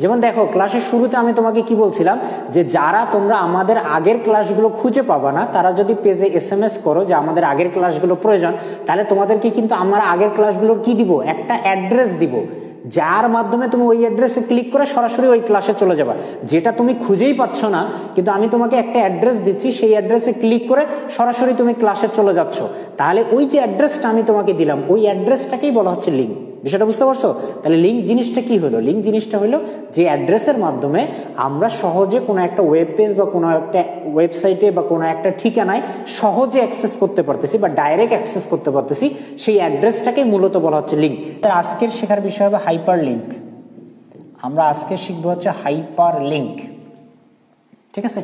যেমন দেখো ক্লাসের শুরুতে আমি তোমাকে কি বলছিলাম যে যারা তোমরা আমাদের আগের ক্লাসগুলো খুঁজে পাবা না তারা যদি পেজে SMS করো যে আমাদের আগের ক্লাসগুলো প্রয়োজন, তাহলে তোমাদেরকে কিন্তু আমার আগের ক্লাসগুলোর কি দিব, একটা অ্যাড্রেস দিব, যার মাধ্যমে তুমি ওই অ্যাড্রেসে ক্লিক করে সরাসরি ওই ক্লাসে চলে যাবা। যেটা তুমি খুঁজেই পাচ্ছ না, কিন্তু আমি তোমাকে একটা অ্যাড্রেস দিচ্ছি, সেই অ্যাড্রেসে ক্লিক করে সরাসরি তুমি ক্লাসে চলে যাচ্ছ। তাহলে ওই যে অ্যাড্রেসটা আমি তোমাকে দিলাম ওই অ্যাড্রেসটাকেই বলা হচ্ছে লিঙ্ক। বিষয়টা বুঝতে পারছো? তাহলে লিঙ্ক জিনিসটা কি হলো? লিঙ্ক জিনিসটা হলো যে অ্যাড্রেসের মাধ্যমে আমরা সহজে কোনো একটা ওয়েব পেজ বা কোনো একটা ওয়েবসাইটে বা কোনো একটা ঠিকানায় সহজে অ্যাক্সেস করতে পারতেছি বা ডাইরেক্ট অ্যাক্সেস করতে পারতেছি, সেই অ্যাড্রেসটাকেই মূলত বলা হচ্ছে লিঙ্ক। আজকের শেখার বিষয় হবে হাইপার লিঙ্ক। আমরা আজকে শিখবো হচ্ছে হাইপার লিঙ্ক। ঠিক আছে,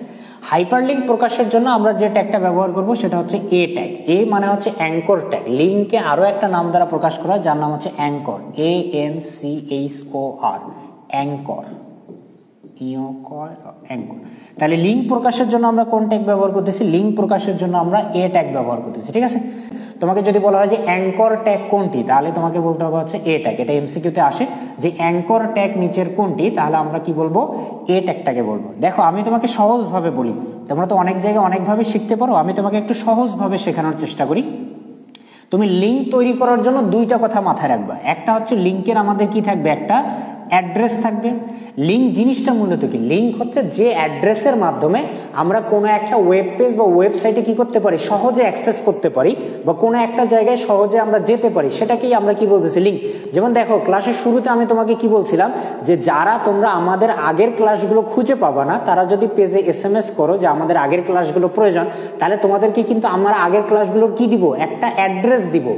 হাইপার লিঙ্ক প্রকাশের জন্য আমরা যে ট্যাগটা ব্যবহার করব সেটা হচ্ছে এ ট্যাগ। এ মানে হচ্ছে অ্যাঙ্কর ট্যাগ। লিঙ্ককে আরো একটা নাম দ্বারা প্রকাশ করা যার নাম হচ্ছে অ্যাঙ্কর, ANCHOR, অ্যাঙ্কর। তাহলে লিঙ্ক প্রকাশের জন্য আমরা কোন ট্যাগ ব্যবহার করতেছি? লিঙ্ক প্রকাশের জন্য আমরা এ ট্যাগ ব্যবহার করতেছি। ঠিক আছে, তোমাকে যদি বলা হয় যে অ্যাঙ্কর ট্যাগ কোনটি, তাহলে তোমাকে বলতে হবে হচ্ছে এ ট্যাগ। এটা MCQতে আসে যে অ্যাঙ্কর ট্যাগ নিচের কোনটি, তাহলে আমরা কি বলবো? এ ট্যাগটাকে বলবো। দেখো আমি তোমাকে সহজভাবে বলি, তোমরা তো অনেক জায়গায় অনেকভাবে শিখতে পারো, আমি তোমাকে একটু সহজভাবে শেখানোর চেষ্টা করি। তুমি লিঙ্ক তৈরি করার জন্য দুইটা কথা মাথায় রাখবা। একটা হচ্ছে লিঙ্কের আমাদের কি থাকবে, একটা অ্যাড্রেস থাকবে। লিঙ্ক জিনিসটা মূলত কি? লিঙ্ক হচ্ছে যে অ্যাড্রেসের মাধ্যমে আমরা কোনো একটা ওয়েব পেজ বা ওয়েবসাইটে কি করতে পারি, সহজে অ্যাক্সেস করতে পারি বা কোনো একটা জায়গায় সহজে আমরা যেতে পারি, সেটাকেই আমরা কি বলতেছি? লিঙ্ক। যেমন দেখো ক্লাসের শুরুতে আমি তোমাকে কি বলছিলাম যে যারা তোমরা আমাদের আগের ক্লাসগুলো খুঁজে পাবা না তারা যদি পেজে SMS করো যে আমাদের আগের ক্লাসগুলো প্রয়োজন, তাহলে তোমাদেরকে কিন্তু আমার আগের ক্লাসগুলোর কি দিব, একটা অ্যাড্রেস দিব,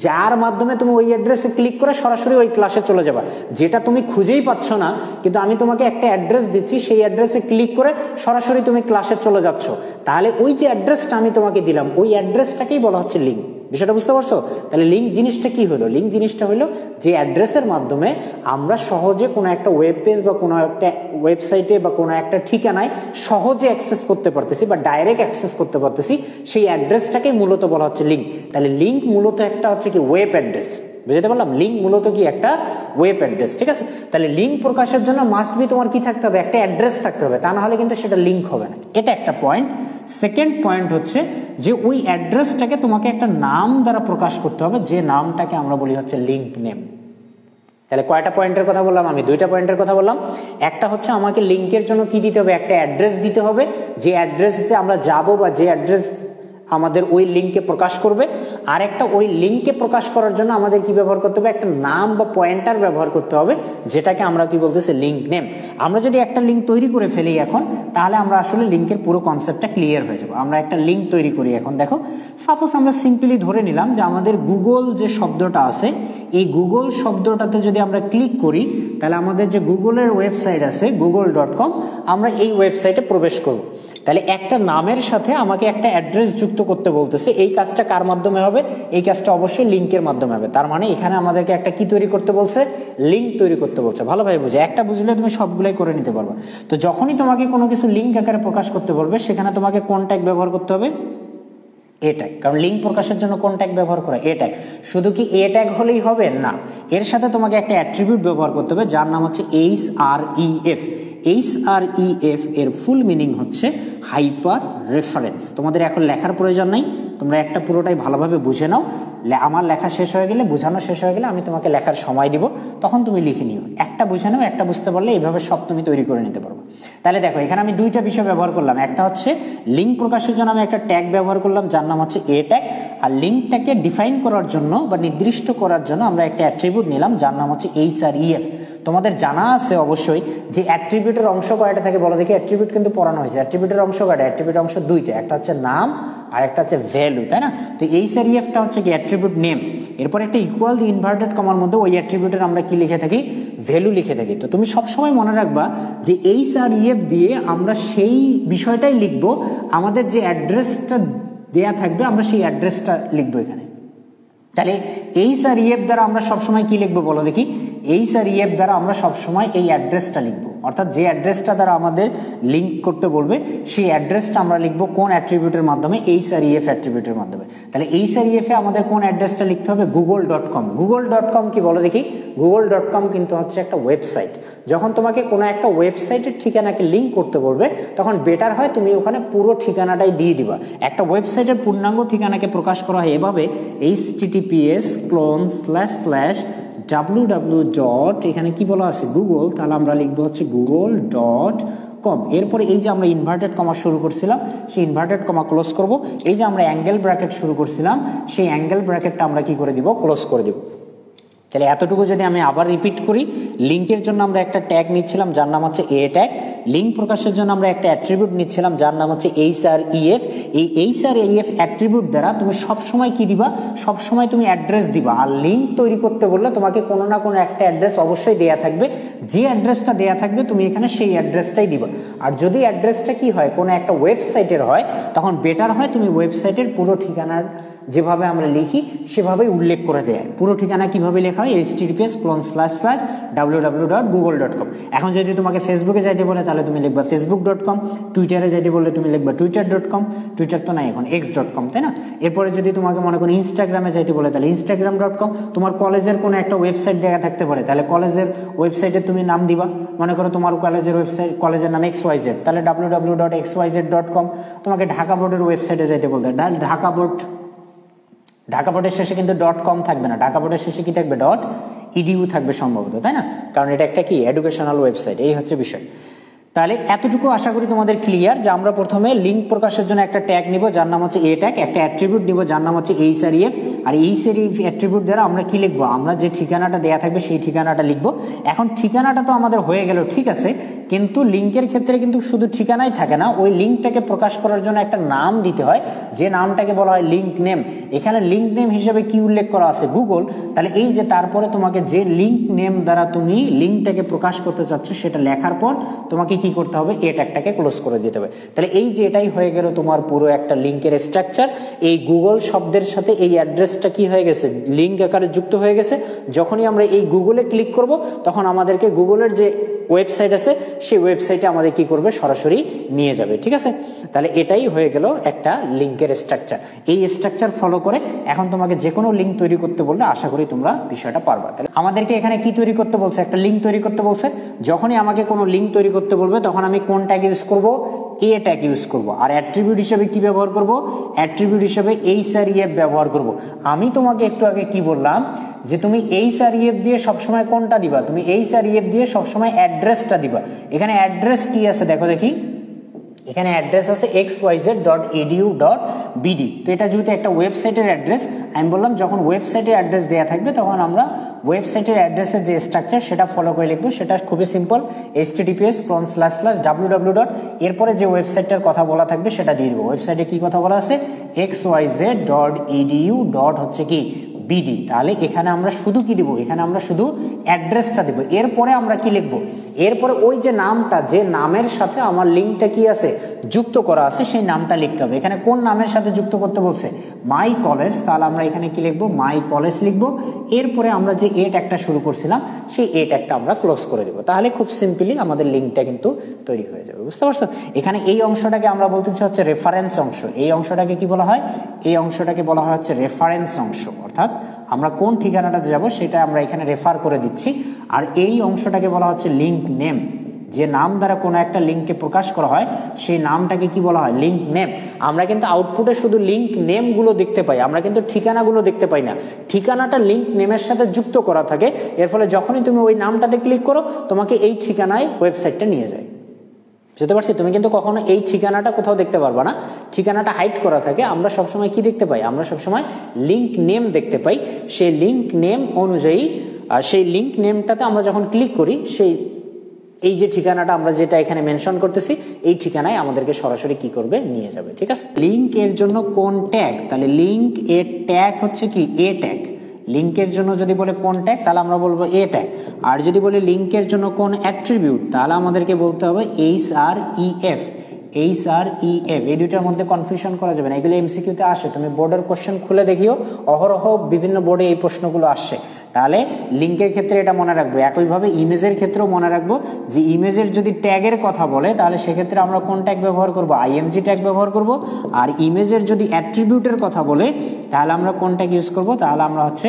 যার মাধ্যমে তুমি ওই অ্যাড্রেসে ক্লিক করে সরাসরি ওই ক্লাসে চলে যাবা। যেটা তুমি খুঁজেই পাচ্ছ না, কিন্তু আমি তোমাকে একটা অ্যাড্রেস দিচ্ছি, সেই অ্যাড্রেসে ক্লিক করে সরাসরি তুমি ক্লাসে চলে যাচ্ছ। তাহলে ওই যে অ্যাড্রেসটা আমি তোমাকে দিলাম ওই অ্যাড্রেসটাকেই বলা হচ্ছে লিঙ্ক। বিষয়টা বুঝতে পারছো? তাহলে লিঙ্ক জিনিসটা কি হলো? লিঙ্ক জিনিসটা হলো যে অ্যাড্রেসের মাধ্যমে আমরা সহজে কোনো একটা ওয়েব পেজ বা কোনো একটা ওয়েবসাইটে বা কোনো একটা ঠিকানায় সহজে অ্যাক্সেস করতে পারতেছি বা ডাইরেক্ট অ্যাক্সেস করতে পারতেছি, সেই অ্যাড্রেসটাকেই মূলত বলা হচ্ছে লিঙ্ক। তাহলে লিঙ্ক মূলত একটা হচ্ছে কি ওয়েব অ্যাড্রেস। বুঝতে পারলাম? লিঙ্ক মূলত কি একটা ওয়েব অ্যাড্রেস। ঠিক আছে, তাহলে লিঙ্ক প্রকাশের জন্য মাস্ট বি তোমার কি থাকতে হবে, একটা অ্যাড্রেস থাকতে হবে, তা না হলে কিন্তু সেটা লিঙ্ক হবে না। এটা একটা পয়েন্ট। সেকেন্ড পয়েন্ট হচ্ছে যে ওই অ্যাড্রেসটাকে তোমাকে একটা নাম দ্বারা প্রকাশ করতে হবে, যে নামটাকে আমরা বলি হচ্ছে লিঙ্ক নেম। তাহলে কয়টা পয়েন্টের কথা বললাম আমি? দুইটা পয়েন্টের কথা বললাম। একটা হচ্ছে আমাকে লিঙ্কের জন্য কি দিতে হবে, একটা অ্যাড্রেস দিতে হবে, যে অ্যাড্রেসে আমরা যাব বা যে অ্যাড্রেস আমাদের ওই লিঙ্কে প্রকাশ করবে। আর একটা ওই লিঙ্কে প্রকাশ করার জন্য আমাদের কি ব্যবহার করতে হবে, একটা নাম বা পয়েন্টার ব্যবহার করতে হবে, যেটাকে আমরা কি বলতেছি, লিঙ্ক নেম। আমরা যদি একটা লিঙ্ক তৈরি করে ফেলি এখন, তাহলে আমরা আসলে লিঙ্কের পুরো কনসেপ্টটা ক্লিয়ার হয়ে যাবে। আমরা একটা লিঙ্ক তৈরি করি এখন। দেখো সাপোজ আমরা সিম্পলি ধরে নিলাম যে আমাদের গুগল যে শব্দটা আছে, এই গুগল শব্দটাতে যদি আমরা ক্লিক করি, তাহলে আমাদের যে গুগলের ওয়েবসাইট আছে google.com, আমরা এই ওয়েবসাইটে প্রবেশ করব। তাহলে একটা নামের সাথে আমাকে একটা অ্যাড্রেস যুক্ত করতে বলতেছে। এই কাজটা কার মাধ্যমে হবে? এই কাজটা অবশ্যই লিঙ্কের মাধ্যমে হবে। তার মানে এখানে আমাদেরকে একটা কি তৈরি করতে বলছে, লিঙ্ক তৈরি করতে বলছে। ভালোভাবে বুঝে, একটা বুঝলে তুমি সবগুলাই করে নিতে পারবে। তো যখনই তোমাকে কোনো কিছু লিঙ্ক আকারে প্রকাশ করতে বলবে, সেখানে তোমাকে কোন ট্যাগ ব্যবহার করতে হবে? এ ট্যাগ। কারণ লিঙ্ক প্রকাশের জন্য কোন ট্যাগ ব্যবহার করা? এ ট্যাগ। শুধু কি এ ট্যাগ হলেই হবে না, এর সাথে তোমাকে একটা অ্যাট্রিবিউট ব্যবহার করতে হবে যার নাম হচ্ছে HREF। HREF এর ফুল মিনিং হচ্ছে হাইপার রেফারেন্স। তোমাদের এখন লেখার প্রয়োজন নাই, তোমরা একটা পুরোটাই ভালোভাবে বুঝে নাও। আমার লেখা শেষ হয়ে গেলে, বোঝানো শেষ হয়ে গেলে আমি তোমাকে লেখার সময় দিব, তখন তুমি লিখে নিও। একটা বুঝে নাও, একটা বুঝতে পারলে এইভাবে সব তুমি তৈরি করে নিতে পারবো। তাহলে দেখো এখানে আমি দুইটা বিষয় ব্যবহার করলাম। একটা হচ্ছে লিঙ্ক প্রকাশের জন্য আমি একটা ট্যাগ ব্যবহার করলাম যার নাম হচ্ছে এ ট্যাগ, আর লিঙ্কটাকে ডিফাইন করার জন্য বা নির্দিষ্ট করার জন্য আমরা একটা অ্যাট্রিবিউট নিলাম যার নাম হচ্ছে HREF। তোমাদের জানা আছে অবশ্যই যে অ্যাট্রিবিউটের অংশ কয়টা থাকে বলো দেখি? অ্যাট্রিবিউট কিন্তু পড়ানো হয়েছে। অ্যাট্রিবিউটের অংশ কয়টা? অ্যাট্রিবিউট অংশ দুইটা, একটা হচ্ছে নাম আর একটা হচ্ছে ভ্যালু, তাই না? তো HREFটা হচ্ছে কি অ্যাট্রিবিউট নেম, এরপর একটা ইকুয়াল দি ইনভার্টেড কমার মধ্যে ওই অ্যাট্রিবিউটের আমরা কি লিখে থাকি? ভ্যালু লিখে থাকি। তো তুমি সবসময় মনে রাখবা যে HREF দিয়ে আমরা সেই বিষয়টাই লিখবো, আমাদের যে অ্যাড্রেসটা দেয়া থাকবে আমরা সেই অ্যাড্রেসটা লিখবো এখানে। তাহলে HREF দ্বারা আমরা সবসময় কি লিখবো বলো দেখি? এইচ আর ইএফ দ্বারা আমরা সবসময় এই অ্যাড্রেসটা লিখবো, অর্থাৎ যে অ্যাড্রেসটা দ্বারা আমাদের লিঙ্ক করতে বলবে সেই অ্যাড্রেসটা আমরা লিখবো কোন অ্যাট্রিবিউটের মাধ্যমে, এইচ আর ইএফ অ্যাট্রিবিউটের মাধ্যমে। তাহলে এইচ আর ইএফ এ আমাদের কোন অ্যাড্রেসটা লিখতে হবে, google.com। google.com কি বলো দেখি? google.com কিন্তু হচ্ছে একটা ওয়েবসাইট। যখন তোমাকে কোনো একটা ওয়েবসাইটের ঠিকানাকে লিঙ্ক করতে বলবে তখন বেটার হয় তুমি ওখানে পুরো ঠিকানাটাই দিয়ে দিবা। একটা ওয়েবসাইটের পূর্ণাঙ্গ ঠিকানাকে প্রকাশ করা হয় এভাবে, https://www. এখানে কি বলা আছে গুগল, তাহলে আমরা লিখবো হচ্ছে google.com। এরপরে এই যে আমরা ইনভার্টেড কমা শুরু করছিলাম সেই ইনভার্টেড কমা ক্লোজ করব। এই যে আমরা অ্যাঙ্গেল ব্র্যাকেট শুরু করছিলাম সেই অ্যাঙ্গেল ব্র্যাকেটটা আমরা কি করে দিব, ক্লোজ করে দিব। তাহলে এতটুকু যদি আমি আবার রিপিট করি, লিঙ্কের জন্য আমরা একটা ট্যাগ নিচ্ছিলাম যার নাম হচ্ছে এ ট্যাগ। লিঙ্ক প্রকাশের জন্য আমরা একটা অ্যাট্রিবিউট নিচ্ছিলাম যার নাম হচ্ছে এইচ আর ইএফ। এই এইচ আর ইএফ অ্যাট্রিবিউট দ্বারা তুমি সবসময় কি দিবা, সবসময় তুমি অ্যাড্রেস দিবা। আর লিঙ্ক তৈরি করতে বললে তোমাকে কোনো না কোনো একটা অ্যাড্রেস অবশ্যই দেয়া থাকবে, যে অ্যাড্রেসটা দেয়া থাকবে তুমি এখানে সেই অ্যাড্রেসটাই দিবা। আর যদি অ্যাড্রেসটা কি হয়, কোনো একটা ওয়েবসাইটের হয়, তখন বেটার হয় তুমি ওয়েবসাইটের পুরো ঠিকানার যেভাবে আমরা লিখি সেভাবেই উল্লেখ করে দেয়। পুরো ঠিকানা কিভাবে লেখা হয়, https://www.google.com। এখন যদি তোমাকে ফেসবুকে যাইতে বলে তাহলে তুমি লিখবা facebook.com, টুইটারে যাইতে বললে তুমি লিখবা twitter.com, টুইটার তো নাই এখন x.com, তাই না? এরপরে যদি তোমাকে মনে করো ইনস্টাগ্রামে যাইতে বলে তাহলে instagram.com। তোমার কলেজের কোনো একটা ওয়েবসাইট দেখা থাকতে পারে, তাহলে কলেজের ওয়েবসাইটে তুমি নাম দিবা। মনে করো তোমার কলেজের ওয়েবসাইট, কলেজের নাম XYZ, তাহলে www.xyz.com। তোমাকে ঢাকা বোর্ডের ওয়েবসাইটে যাইতে বলতে ঢাকা বোর্ডের শেষে কিন্তু .com থাকবে না, ঢাকা বোর্ডের শেষে কি থাকবে, .edu থাকবে সম্ভবত, তাই না? কারণ এটা একটা কি এডুকেশনাল ওয়েবসাইট। এই হচ্ছে বিষয়। তাহলে এতটুকু আশা করি তোমাদের ক্লিয়ার যে আমরা প্রথমে লিঙ্ক প্রকাশের জন্য একটা ট্যাগ নিব যার নাম হচ্ছে এ ট্যাগ, একটা অ্যাট্রিবিউট নিব যার নাম হচ্ছে এইচ আর ইএফ। আর এইচ আর ইএফ অ্যাট্রিবিউট দ্বারা আমরা কি লিখবো, আমরা যে ঠিকানাটা দেয়া থাকবে সেই ঠিকানাটা লিখবো। এখন ঠিকানাটা তো আমাদের হয়ে গেল, ঠিক আছে, কিন্তু লিঙ্কের ক্ষেত্রে কিন্তু শুধু ঠিকানাই থাকে না, ওই লিঙ্কটাকে প্রকাশ করার জন্য একটা নাম দিতে হয়, যে নামটাকে বলা হয় লিঙ্ক নেম। এখানে লিঙ্ক নেম হিসেবে কি উল্লেখ করা আছে, গুগল। তাহলে এই যে তারপরে তোমাকে যে লিঙ্ক নেম দ্বারা তুমি লিঙ্কটাকে প্রকাশ করতে চাচ্ছ সেটা লেখার পর তোমাকে কি করতে হবে, এই ট্যাগটাকে ক্লোজ করে দিতে হবে। তাহলে এই যে এটাই হয়ে গেল তোমার পুরো একটা লিঙ্কের স্ট্রাকচার। এই গুগল শব্দের সাথে এই অ্যাড্রেসটা কি হয়ে গেছে, লিঙ্ক আকারে যুক্ত হয়ে গেছে। যখনই আমরা এই গুগলে ক্লিক করব তখন আমাদেরকে গুগলের যে ওয়েবসাইট আছে সেই ওয়েবসাইটে আমাদের কি করবে, সরাসরি নিয়ে যাবে, ঠিক আছে? তাহলে এটাই হয়ে গেল একটা লিঙ্কের স্ট্রাকচার। এই স্ট্রাকচার ফলো করে এখন তোমাকে যে কোনো লিঙ্ক তৈরি করতে বললে আশা করি তোমরা বিষয়টা পারবা। তাহলে আমাদেরকে এখানে কি তৈরি করতে বলছে, একটা লিঙ্ক তৈরি করতে বলছে। যখনই আমাকে কোনো লিঙ্ক তৈরি করতে বলবে তখন আমি কোন ট্যাগ ইউজ করব, এ ট্যাগ ইউজ করব। আর অ্যাট্রিবিউট হিসেবে কি ব্যবহার করব, অ্যাট্রিবিউট হিসেবে এইচ আর ইএফ ব্যবহার করব। আমি তোমাকে একটু আগে কি বললাম যে তুমি এইচ আর ইএফ দিয়ে সবসময় কোনটা দিবা, তুমি এইচ আর ইএফ দিয়ে সবসময় অ্যাড্রেসটা দিবা। এখানে অ্যাড্রেস কি আছে দেখো দেখি, এখানে অ্যাড্রেস আছে xyz.edu.bd। তো এটা যেহেতু একটা ওয়েবসাইটের অ্যাড্রেস, আমি বললাম যখন ওয়েবসাইটের অ্যাড্রেস দেওয়া থাকবে তখন আমরা ওয়েবসাইটের অ্যাড্রেসের যে স্ট্রাকচার সেটা ফলো করে লিখবো। সেটা খুবই সিম্পল, https://www. এরপরে যে ওয়েবসাইটটার কথা বলা থাকবে সেটা দিয়ে দেবো। ওয়েবসাইটে কি কথা বলা আছে, xyz.edu. হচ্ছে কি বিডি। তাহলে এখানে আমরা শুধু কি দিব, এখানে আমরা শুধু অ্যাড্রেসটা দিব। এরপরে আমরা কি লিখবো, এরপরে ওই যে নামটা, যে নামের সাথে আমার লিঙ্কটা কি আছে, যুক্ত করা আছে, সেই নামটা লিখতে হবে। এখানে কোন নামের সাথে যুক্ত করতে বলছে, মাই কলেজ। তাহলে আমরা এখানে কি লিখবো, মাই কলেজ লিখবো। এরপরে আমরা যে এ ট্যাগটা শুরু করছিলাম সেই এ ট্যাগটা আমরা ক্লোজ করে দেবো। তাহলে খুব সিম্পলি আমাদের লিঙ্কটা কিন্তু তৈরি হয়ে যাবে, বুঝতে পারছো? এখানে এই অংশটাকে আমরা বলতেছি হচ্ছে রেফারেন্স অংশ। এই অংশটাকে কি বলা হয়, এই অংশটাকে বলা হয় হচ্ছে রেফারেন্স অংশ। অর্থাৎ আমরা কোন ঠিকানাটাতে যাব সেটা আমরা এখানে রেফার করে দিচ্ছি। আর এই অংশটাকে বলা হচ্ছে লিঙ্ক নেম। যে নাম দ্বারা কোনো একটা লিঙ্ককে প্রকাশ করা হয় সেই নামটাকে কি বলা হয়, লিঙ্ক নেম। আমরা কিন্তু আউটপুটে শুধু লিঙ্ক নেমগুলো দেখতে পাই, আমরা কিন্তু ঠিকানাগুলো দেখতে পাই না। ঠিকানাটা লিঙ্ক নেমের সাথে যুক্ত করা থাকে, এর ফলে যখনই তুমি ওই নামটাতে ক্লিক করো তোমাকে এই ঠিকানায় ওয়েবসাইটটা নিয়ে যায়। বুঝতে পারছি? তুমি কিন্তু কখনো এই ঠিকানাটা কোথাও দেখতে পারবা না, ঠিকানাটা হাইড করা থাকে। আমরা সবসময় কি দেখতে পাই, আমরা সবসময় লিঙ্ক নেম দেখতে পাই। সেই লিঙ্ক নেম অনুযায়ী, সেই লিঙ্ক নেমটাতে আমরা যখন ক্লিক করি সেই এই যে ঠিকানাটা আমরা যেটা এখানে মেনশন করতেছি এই ঠিকানায় আমাদেরকে সরাসরি কি করবে, নিয়ে যাবে, ঠিক আছে? লিঙ্ক এর জন্য কোন ট্যাগ, তাহলে লিঙ্ক এর ট্যাগ হচ্ছে কি এ ট্যাগ। লিঙ্কের জন্য যদি বলে কোন ট্যাগ তাহলে আমরা বলবো এ ট্যাগ। আর যদি বলে লিঙ্কের জন্য কোন অ্যাট্রিবিউট তাহলে আমাদেরকে বলতে হবে H R EF. H R EF, এই দুইটার মধ্যে কনফিউশন করা যাবে না, এগুলো এমসিকিউতে আসে। তুমি বোর্ডের কোশ্চেন খুলে দেখিও, অহরহ বিভিন্ন বোর্ডে এই প্রশ্নগুলো আসছে। তাহলে লিঙ্কের ক্ষেত্রে এটা মনে রাখবো। একইভাবে ইমেজের ক্ষেত্রেও মনে রাখবো যে ইমেজের যদি ট্যাগের কথা বলে তাহলে সেক্ষেত্রে আমরা কোন ট্যাগ ব্যবহার করব, আইএমজি ট্যাগ ব্যবহার করব। আর ইমেজের যদি অ্যাট্রিবিউটের কথা বলে তাহলে আমরা কোন ট্যাগ ইউজ করব, তাহলে আমরা হচ্ছে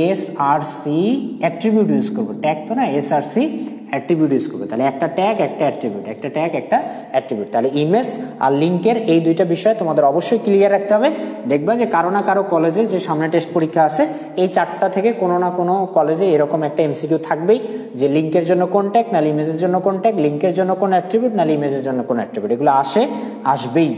এসআরসি অ্যাট্রিবিউট ইউজ করব। ট্যাগ তো না, এসআরসি অ্যাট্রিবিউট ইউজ করবে। তাহলে একটা ট্যাগ একটা অ্যাট্রিবিউট, একটা ট্যাগ একটা অ্যাট্রিবিউট। তাহলে ইমেজ আর লিঙ্কের এই দুইটা বিষয় তোমাদের অবশ্যই ক্লিয়ার রাখতে হবে। দেখবা যে কারো না কারো কলেজে যে সামনে টেস্ট পরীক্ষা আছে এই চারটা থেকে কোনো না কোনো কলেজে এরকম একটা এমসিকিউ থাকবেই যে লিঙ্কের জন্য কোন ট্যাগ, নাহলে ইমেজের জন্য কোন ট্যাগ, লিঙ্কের জন্য কোন অ্যাট্রিবিউট, নাহলে ইমেজের জন্য কোন অ্যাট্রিবিউট। এগুলো আসবেই।